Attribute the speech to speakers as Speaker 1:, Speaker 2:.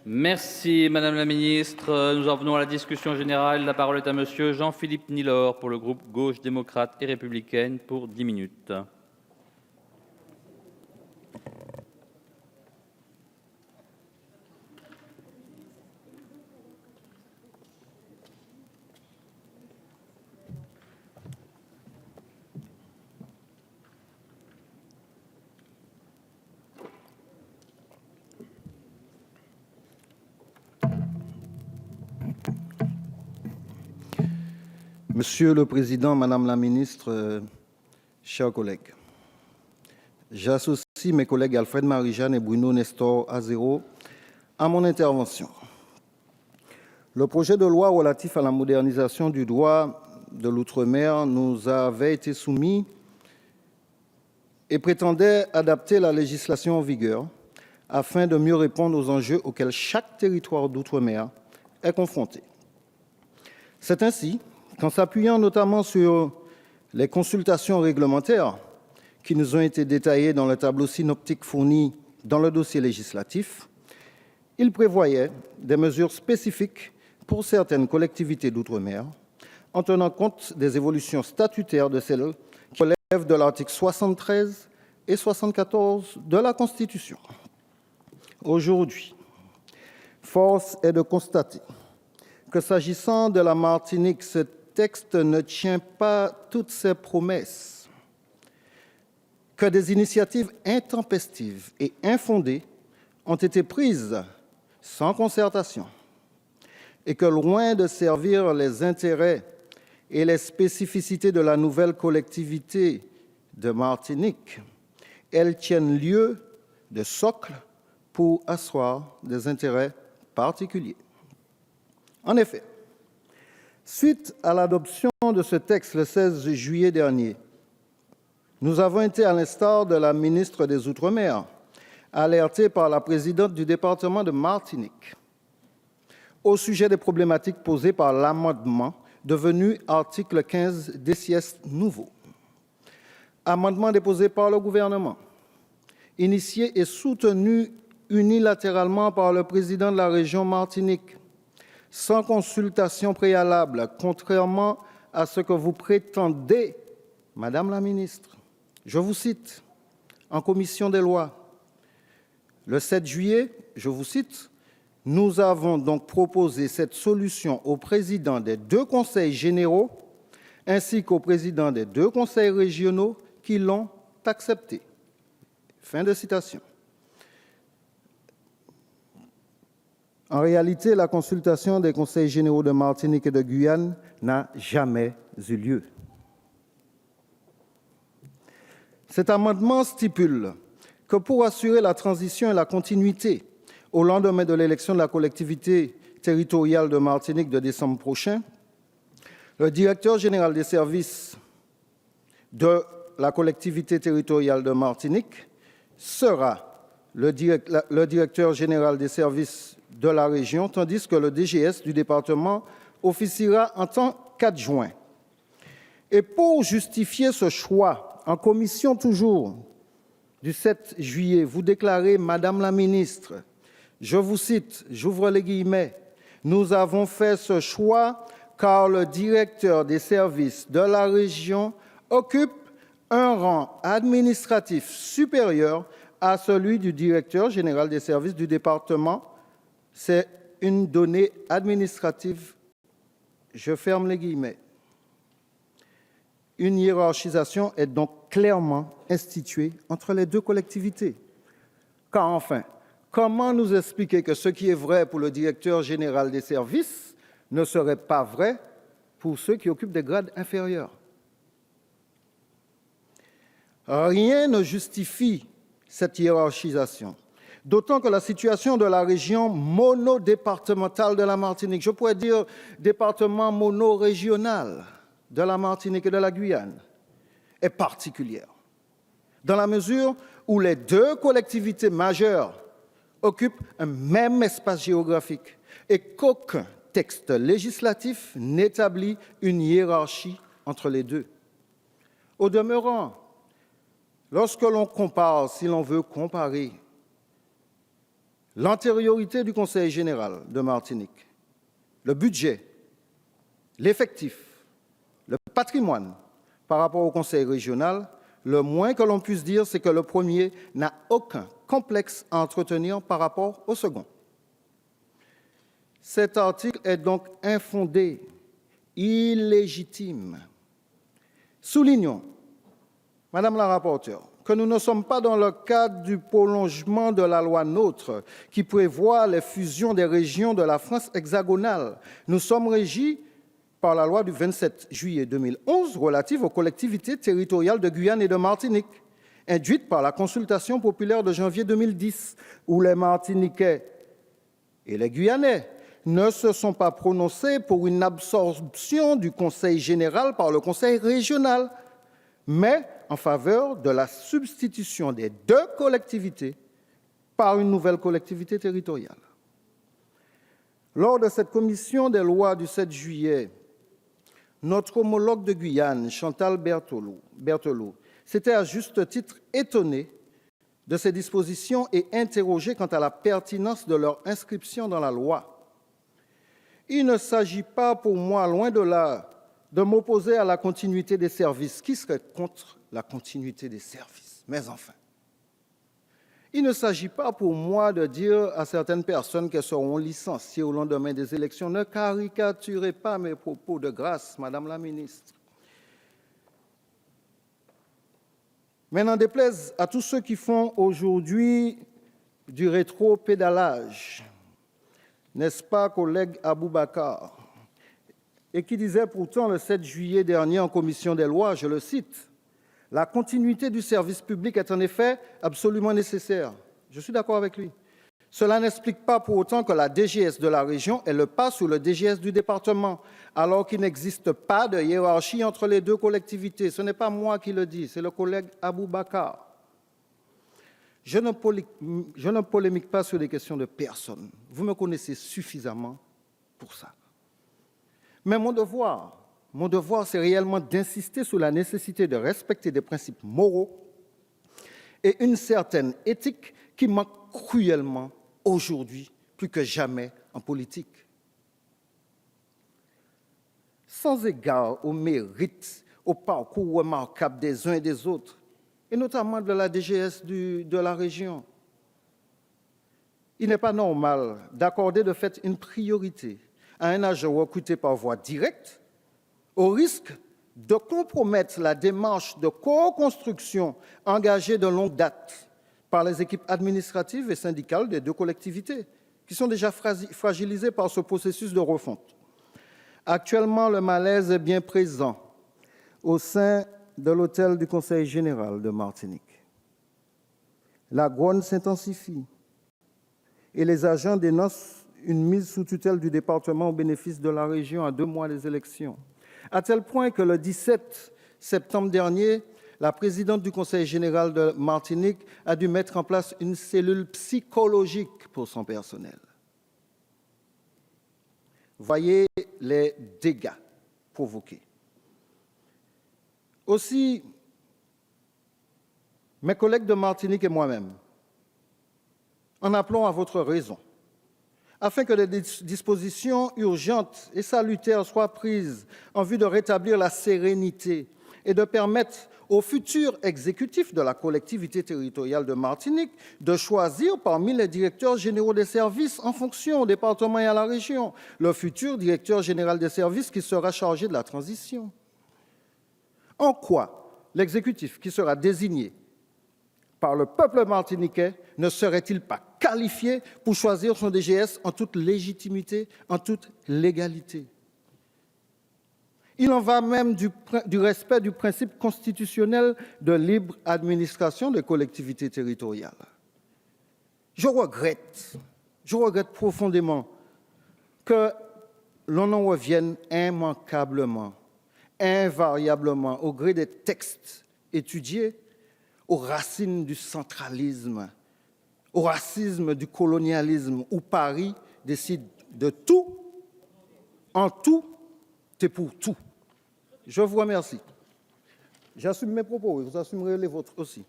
Speaker 1: Merci Madame la Ministre. Nous en venons à la discussion générale. La parole est à Monsieur Jean-Philippe Nilor pour le groupe Gauche démocrate et républicaine pour 10 minutes.
Speaker 2: Monsieur le Président, Madame la Ministre, chers collègues, j'associe mes collègues Alfred Marie-Jeanne et Bruno Nestor Azero à mon intervention. Le projet de loi relatif à la modernisation du droit de l'outre-mer nous avait été soumis et prétendait adapter la législation en vigueur afin de mieux répondre aux enjeux auxquels chaque territoire d'outre-mer est confronté. C'est ainsi qu'en s'appuyant notamment sur les consultations réglementaires qui nous ont été détaillées dans le tableau synoptique fourni dans le dossier législatif, il prévoyait des mesures spécifiques pour certaines collectivités d'outre-mer en tenant compte des évolutions statutaires de celles qui relèvent de l'article 73 et 74 de la Constitution. Aujourd'hui, force est de constater que s'agissant de la Martinique, ce texte ne tient pas toutes ses promesses, que des initiatives intempestives et infondées ont été prises sans concertation et que loin de servir les intérêts et les spécificités de la nouvelle collectivité de Martinique, elles tiennent lieu de socle pour asseoir des intérêts particuliers. En effet, suite à l'adoption de ce texte le 16 juillet dernier, nous avons été, à l'instar de la ministre des Outre-mer, alertés par la présidente du département de Martinique au sujet des problématiques posées par l'amendement devenu article 15 des sièges nouveaux. Amendement déposé par le gouvernement, initié et soutenu unilatéralement par le président de la région Martinique, sans consultation préalable, contrairement à ce que vous prétendez, Madame la Ministre. Je vous cite, en commission des lois, le 7 juillet, je vous cite, « Nous avons donc proposé cette solution au président des 2 conseils généraux ainsi qu'au président des 2 conseils régionaux qui l'ont accepté. » Fin de citation. En réalité, la consultation des conseils généraux de Martinique et de Guyane n'a jamais eu lieu. Cet amendement stipule que pour assurer la transition et la continuité au lendemain de l'élection de la collectivité territoriale de Martinique de décembre prochain, le directeur général des services de la collectivité territoriale de Martinique sera le directeur général des services de la région, tandis que le DGS du département officiera en tant qu'adjoint. Et pour justifier ce choix, en commission toujours du 7 juillet, vous déclarez, Madame la Ministre, je vous cite, j'ouvre les guillemets, « Nous avons fait ce choix car le directeur des services de la région occupe un rang administratif supérieur à celui du directeur général des services du département. C'est une donnée administrative. » Je ferme les guillemets. Une hiérarchisation est donc clairement instituée entre les 2 collectivités. Car enfin, comment nous expliquer que ce qui est vrai pour le directeur général des services ne serait pas vrai pour ceux qui occupent des grades inférieurs? Rien ne justifie cette hiérarchisation, d'autant que la situation de la région monodépartementale de la Martinique, je pourrais dire département monorégional de la Martinique et de la Guyane, est particulière, dans la mesure où les 2 collectivités majeures occupent un même espace géographique et qu'aucun texte législatif n'établit une hiérarchie entre les 2. Au demeurant, lorsque l'on compare, si l'on veut comparer, l'antériorité du Conseil général de Martinique, le budget, l'effectif, le patrimoine par rapport au Conseil régional, le moins que l'on puisse dire, c'est que le premier n'a aucun complexe à entretenir par rapport au second. Cet article est donc infondé, illégitime. Soulignons, Madame la rapporteure, que nous ne sommes pas dans le cadre du prolongement de la loi NOTRe qui prévoit les fusions des régions de la France hexagonale. Nous sommes régis par la loi du 27 juillet 2011 relative aux collectivités territoriales de Guyane et de Martinique, induite par la consultation populaire de janvier 2010, où les Martiniquais et les Guyanais ne se sont pas prononcés pour une absorption du Conseil général par le Conseil régional, mais en faveur de la substitution des deux collectivités par une nouvelle collectivité territoriale. Lors de cette commission des lois du 7 juillet, notre homologue de Guyane, Chantal Berthelot, s'était à juste titre étonné de ces dispositions et interrogé quant à la pertinence de leur inscription dans la loi. Il ne s'agit pas pour moi, loin de là, de m'opposer à la continuité des services. Qui serait contre la continuité des services? Mais enfin, il ne s'agit pas pour moi de dire à certaines personnes qu'elles seront licenciées au lendemain des élections. Ne caricaturez pas mes propos de grâce, Madame la ministre. Mais n'en déplaise à tous ceux qui font aujourd'hui du rétro-pédalage, n'est-ce pas, collègue Aboubacar, et qui disait pourtant le 7 juillet dernier en commission des lois, je le cite, « La continuité du service public est en effet absolument nécessaire. » Je suis d'accord avec lui. Cela n'explique pas pour autant que la DGS de la région ait le pas sur le DGS du département, alors qu'il n'existe pas de hiérarchie entre les deux collectivités. Ce n'est pas moi qui le dis, c'est le collègue Aboubacar. Je ne polémique pas sur des questions de personne. Vous me connaissez suffisamment pour ça. Mais mon devoir, c'est réellement d'insister sur la nécessité de respecter des principes moraux et une certaine éthique qui manque cruellement aujourd'hui, plus que jamais en politique. Sans égard au mérite, au parcours remarquable des uns et des autres, et notamment de la DGS de la région, il n'est pas normal d'accorder de fait une priorité à un agent recruté par voie directe, au risque de compromettre la démarche de co-construction engagée de longue date par les équipes administratives et syndicales des deux collectivités, qui sont déjà fragilisées par ce processus de refonte. Actuellement, le malaise est bien présent au sein de l'hôtel du Conseil général de Martinique. La grogne s'intensifie et les agents dénoncent une mise sous tutelle du département au bénéfice de la région à 2 mois des élections, à tel point que le 17 septembre dernier, la présidente du Conseil général de Martinique a dû mettre en place une cellule psychologique pour son personnel. Voyez les dégâts provoqués. Aussi, mes collègues de Martinique et moi-même, en appelons à votre raison, afin que des dispositions urgentes et salutaires soient prises en vue de rétablir la sérénité et de permettre au futur exécutif de la collectivité territoriale de Martinique de choisir parmi les directeurs généraux des services en fonction au département et à la région, le futur directeur général des services qui sera chargé de la transition. En quoi l'exécutif qui sera désigné par le peuple martiniquais ne serait-il pas qualifié pour choisir son DGS en toute légitimité, en toute légalité? Il en va même du respect du principe constitutionnel de libre administration des collectivités territoriales. Je regrette profondément que l'on en revienne immanquablement, invariablement, au gré des textes étudiés, aux racines du centralisme, au racisme du colonialisme, où Paris décide de tout, en tout et pour tout. Je vous remercie. J'assume mes propos et vous assumerez les vôtres aussi.